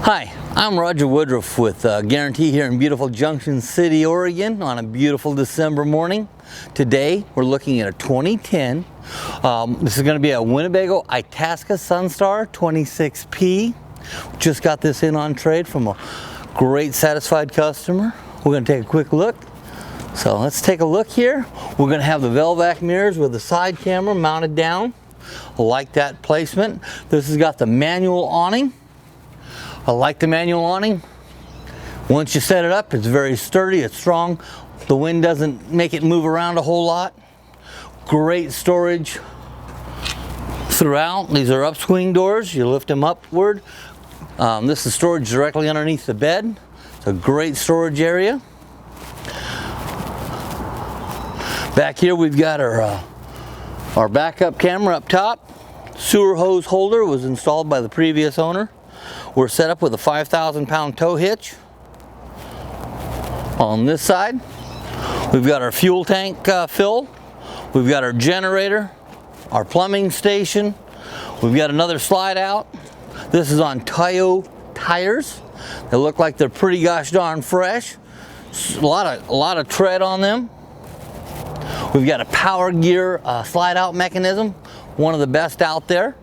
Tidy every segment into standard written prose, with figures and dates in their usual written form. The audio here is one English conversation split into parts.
Hi, I'm Roger.Woodruff with Guaranty here in beautiful Junction City, Oregon on a beautiful December morning. Today we're looking at a 2010. This is going to be a Winnebago Itasca Sunstar 26P. Just got this in on trade from a great satisfied customer. We're going to take a quick look. So let's take a look here. We're going to have the Velvac mirrors with the side camera mounted down. I like that placement. This has got the manual awning. I like the manual awning. Once you set it up, it's very sturdy, it's strong. The wind doesn't make it move around a whole lot. Great storage throughout. These are upswing doors. You lift them upward. This is storage directly underneath the bed. It's a great storage area. Back here we've got our backup camera up top. Sewer hose holder was installed by the previous owner. We're set up with a 5,000-pound tow hitch. On this side, we've got our fuel tank fill. We've got our generator, our plumbing station. We've got another slide out. This is on Toyo tires. They look like they're pretty gosh darn fresh. A lot of tread on them. We've got a power gear slide out mechanism, one of the best out there.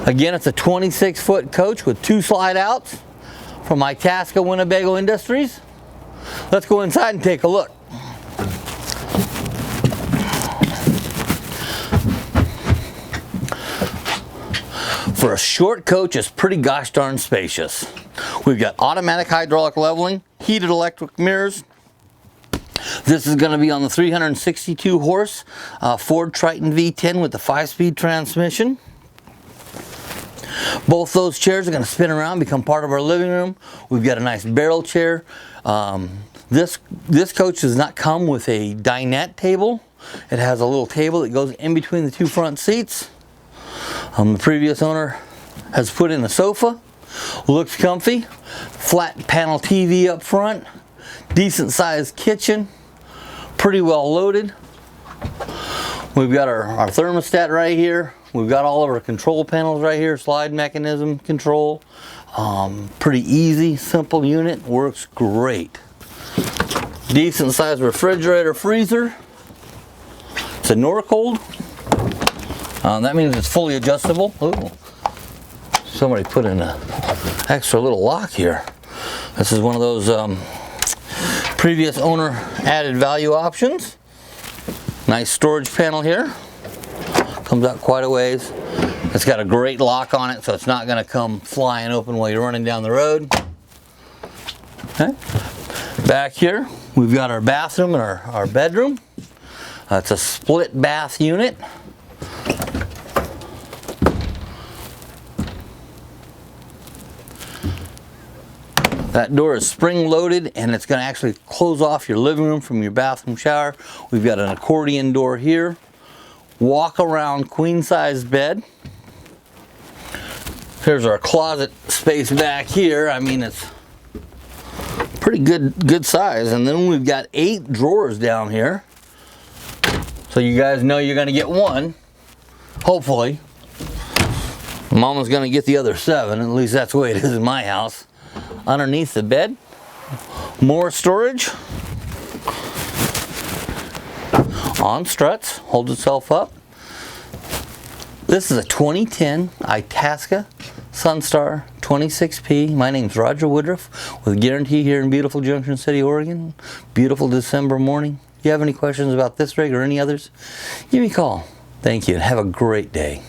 Again, it's a 26-foot coach with 2 slide outs from Itasca Winnebago Industries. Let's go inside and take a look. For a short coach, it's pretty gosh darn spacious. We've got automatic hydraulic leveling, heated electric mirrors. This is going to be on the 362 horse Ford Triton V10 with the 5-speed transmission. Both those chairs are going to spin around, become part of our living room. We've got a nice barrel chair. This coach does not come with a dinette table. It has a little table that goes in between the 2 front seats. The previous owner has put in a sofa. Looks comfy. Flat panel TV up front. Decent sized kitchen. Pretty well loaded. We've got our thermostat right here. We've got all of our control panels right here, slide mechanism control. Pretty easy, simple unit, works great. Decent sized refrigerator, freezer. It's a Norcold. That means it's fully adjustable. Ooh. Somebody put in an extra little lock here. This is one of those previous owner added value options. Nice storage panel here. Comes out quite a ways. It's got a great lock on it, so it's not going to come flying open while you're running down the road. Okay. Back here, we've got our bathroom and our bedroom. It's a split bath unit. That door is spring loaded and it's going to actually close off your living room from your bathroom shower. We've got an accordion door here. Walk around queen size bed. Here's our closet space back here. I mean, it's pretty good size. And then we've got 8 drawers down here. So you guys know you're going to get one, hopefully. Mama's going to get the other 7. At least that's the way it is in my house. Underneath the bed, more storage. On struts, holds itself up. This is a 2010 Itasca Sunstar 26P. My name's Roger.Woodruff with Guaranty here in beautiful Junction City, Oregon. Beautiful December morning. If you have any questions about this rig or any others, give me a call. Thank you and have a great day.